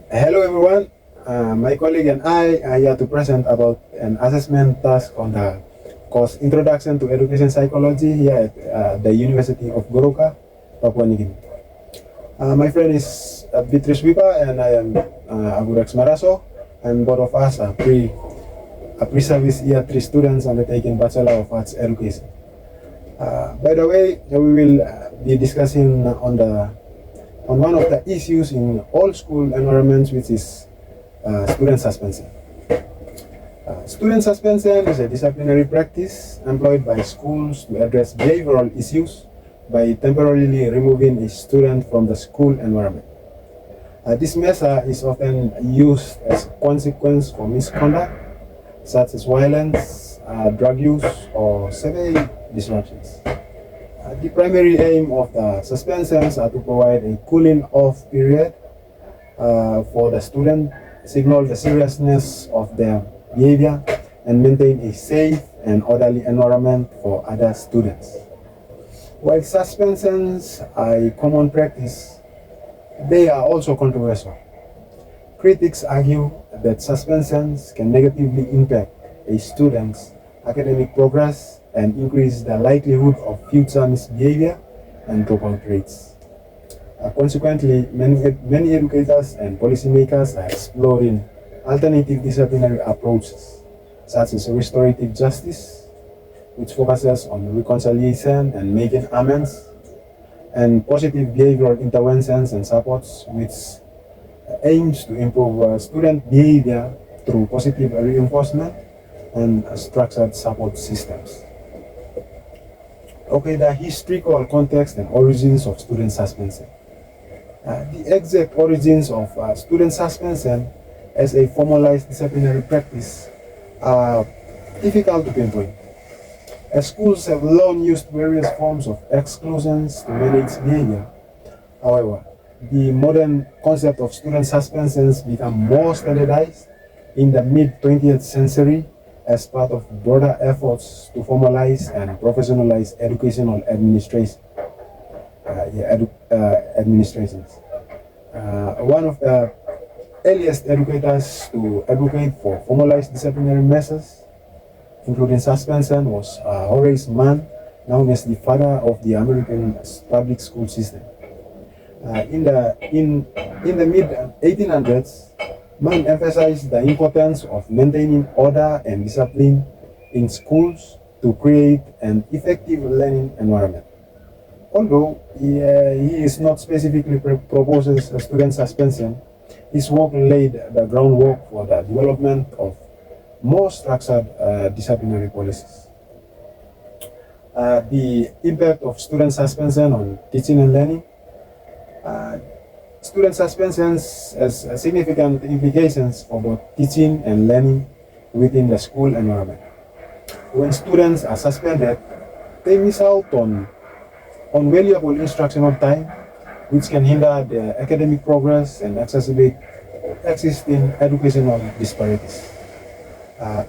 Hello everyone, my colleague and I are here to present about an assessment task on the course Introduction to Education Psychology here at the University of Goroka, Papua New Guinea. My friend is Beatrice Wipa and I am Agurex Maraso, and both of us are pre-service year 3 students undertaking Bachelor of Arts Education. By the way, we will be discussing on one of the issues in all school environments, which is student suspension. Student suspension is a disciplinary practice employed by schools to address behavioral issues by temporarily removing a student from the school environment. This measure is often used as a consequence for misconduct, such as violence, drug use, or severe disruptions. The primary aim of the suspensions are to provide a cooling off period for the student, signal the seriousness of their behavior, and maintain a safe and orderly environment for other students. While suspensions are a common practice, they are also controversial. Critics argue that suspensions can negatively impact a student's academic progress and increase the likelihood of future misbehavior and dropout rates. Consequently, many educators and policymakers are exploring alternative disciplinary approaches, such as restorative justice, which focuses on reconciliation and making amends, and positive behavioral interventions and supports, which aims to improve student behavior through positive reinforcement and structured support systems. Okay, the historical context and origins of student suspension. The exact origins of student suspension as a formalized disciplinary practice are difficult to pinpoint, as schools have long used various forms of exclusions to manage behavior. However, the modern concept of student suspensions became more standardized in the mid-20th century as part of broader efforts to formalize and professionalize educational administrations. One of the earliest educators to advocate for formalized disciplinary measures, including suspension, was Horace Mann, known as the father of the American public school system. In the mid 1800s, Mann emphasized the importance of maintaining order and discipline in schools to create an effective learning environment. Although he is not specifically proposes a student suspension, his work laid the groundwork for the development of more structured disciplinary policies. The impact of student suspension on teaching and learning. Student suspensions has significant implications for both teaching and learning within the school environment. When students are suspended, they miss out on valuable instructional time, which can hinder their academic progress and exacerbate existing educational disparities.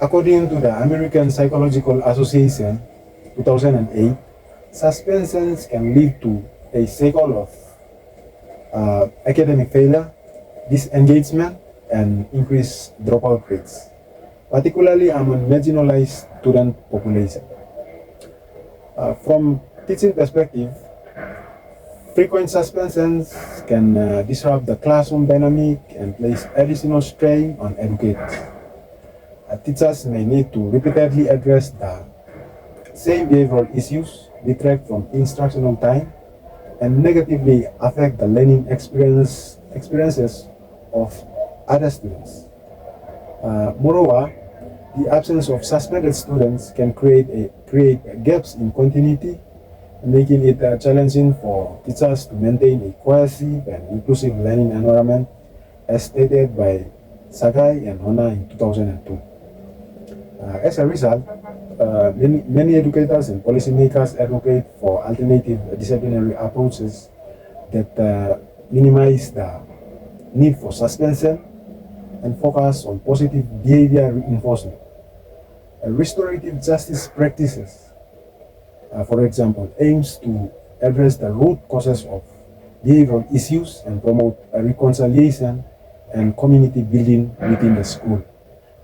According to the American Psychological Association, 2008, suspensions can lead to a cycle of academic failure, disengagement, and increased dropout rates, particularly among marginalized student population. From teaching perspective, frequent suspensions can disrupt the classroom dynamic and place additional strain on educators. Teachers may need to repeatedly address the same behavioral issues, detract from instructional time, and negatively affect the learning experiences of other students. Moreover, the absence of suspended students can create gaps in continuity, making it challenging for teachers to maintain a cohesive and inclusive learning environment, as stated by Sagai and Hona in 2002. As a result, many educators and policymakers advocate for alternative disciplinary approaches that minimize the need for suspension and focus on positive behavior reinforcement. Restorative justice practices, for example, aims to address the root causes of behavioral issues and promote a reconciliation and community building within the school,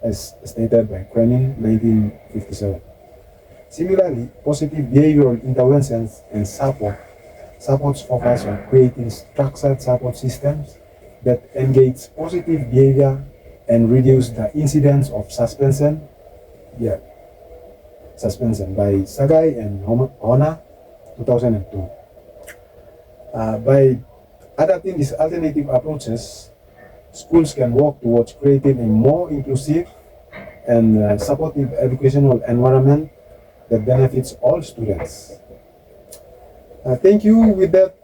as stated by Cronin, 1957. Similarly, positive behavioral interventions and supports focus on creating structured support systems that engage positive behavior and reduce the incidence of suspension. Yeah, suspension by Sagai and Hona, 2002. By adapting these alternative approaches, schools can work towards creating a more inclusive and supportive educational environment that benefits all students. Thank you. With that,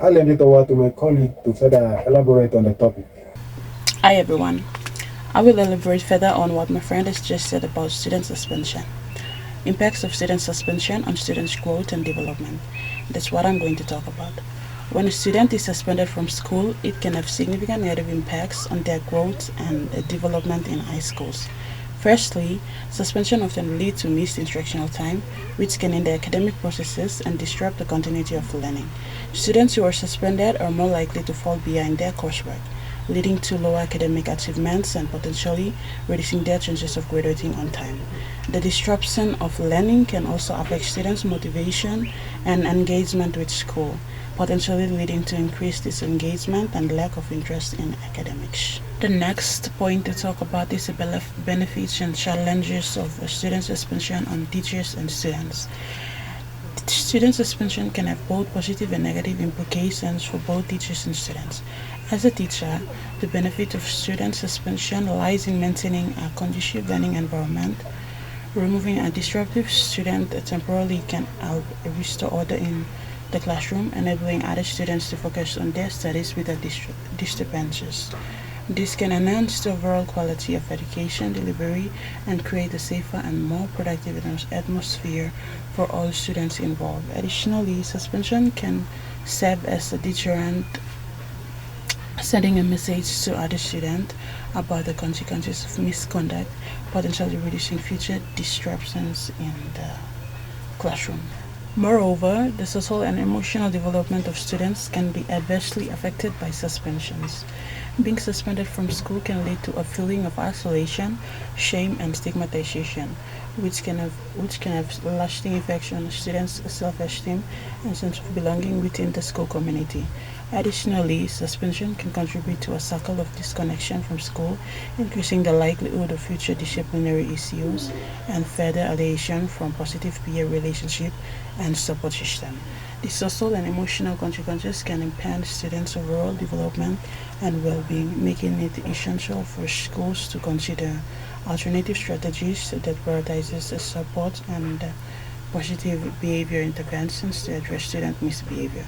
I'll hand it over to my colleague to further elaborate on the topic. Hi everyone. I will elaborate further on what my friend has just said about student suspension. Impacts of student suspension on students' growth and development. That's what I'm going to talk about. When a student is suspended from school, it can have significant negative impacts on their growth and development in high schools. Firstly, suspension often leads to missed instructional time, which can hinder academic processes and disrupt the continuity of learning. Students who are suspended are more likely to fall behind their coursework, leading to lower academic achievements and potentially reducing their chances of graduating on time. The disruption of learning can also affect students' motivation and engagement with school, potentially leading to increased disengagement and lack of interest in academics. The next point to talk about is the benefits and challenges of student suspension on teachers and students. Student suspension can have both positive and negative implications for both teachers and students. As a teacher, the benefit of student suspension lies in maintaining a conducive learning environment. Removing a disruptive student temporarily can help restore order in the classroom, enabling other students to focus on their studies without disturbances. This can enhance the overall quality of education delivery and create a safer and more productive atmosphere for all students involved. Additionally, suspension can serve as a deterrent, sending a message to other students about the consequences of misconduct, potentially reducing future disruptions in the classroom. Moreover, the social and emotional development of students can be adversely affected by suspensions. Being suspended from school can lead to a feeling of isolation, shame, and stigmatization, which can have lasting effects on students' self-esteem and sense of belonging within the school community. Additionally, suspension can contribute to a cycle of disconnection from school, increasing the likelihood of future disciplinary issues and further alienation from positive peer relationship and support system. The social and emotional consequences can impair students' overall development and well-being, making it essential for schools to consider alternative strategies that prioritizes support and positive behavior interventions to address student misbehavior.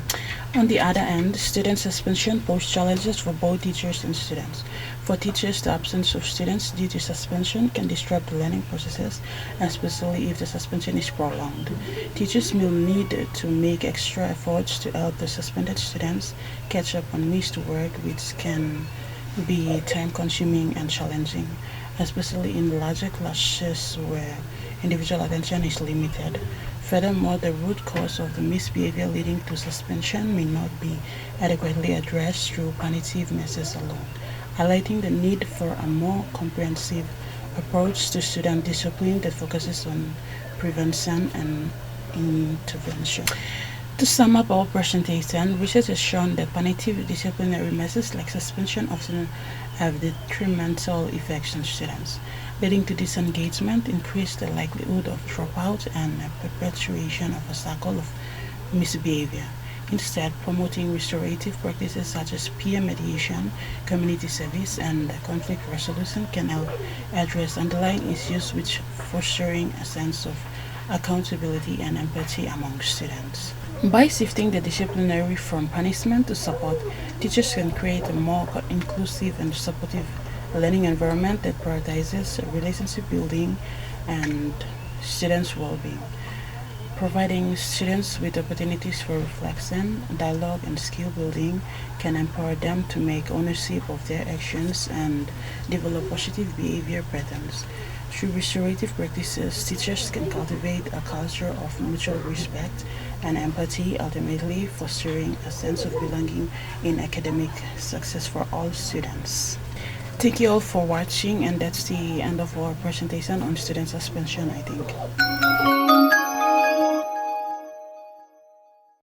On the other hand, student suspension poses challenges for both teachers and students. For teachers, the absence of students due to suspension can disrupt the learning processes, especially if the suspension is prolonged. Teachers will need to make extra efforts to help the suspended students catch up on missed work, which can be time-consuming and challenging, especially in larger classes where individual attention is limited. Furthermore, the root cause of the misbehavior leading to suspension may not be adequately addressed through punitive measures alone, highlighting the need for a more comprehensive approach to student discipline that focuses on prevention and intervention. To sum up our presentation, research has shown that punitive disciplinary measures like suspension often have detrimental effects on students, leading to disengagement, increase the likelihood of dropout, and perpetuation of a cycle of misbehavior. Instead, promoting restorative practices such as peer mediation, community service, and conflict resolution can help address underlying issues, which fostering a sense of accountability and empathy among students. By shifting the disciplinary from punishment to support, teachers can create a more inclusive and supportive learning environment that prioritizes relationship building and students' well-being. Providing students with opportunities for reflection, dialogue, and skill building can empower them to make ownership of their actions and develop positive behavior patterns. Through restorative practices, teachers can cultivate a culture of mutual respect, and empathy, ultimately fostering a sense of belonging in academic success for all students. Thank you all for watching, and that's the end of our presentation on student suspension, I think.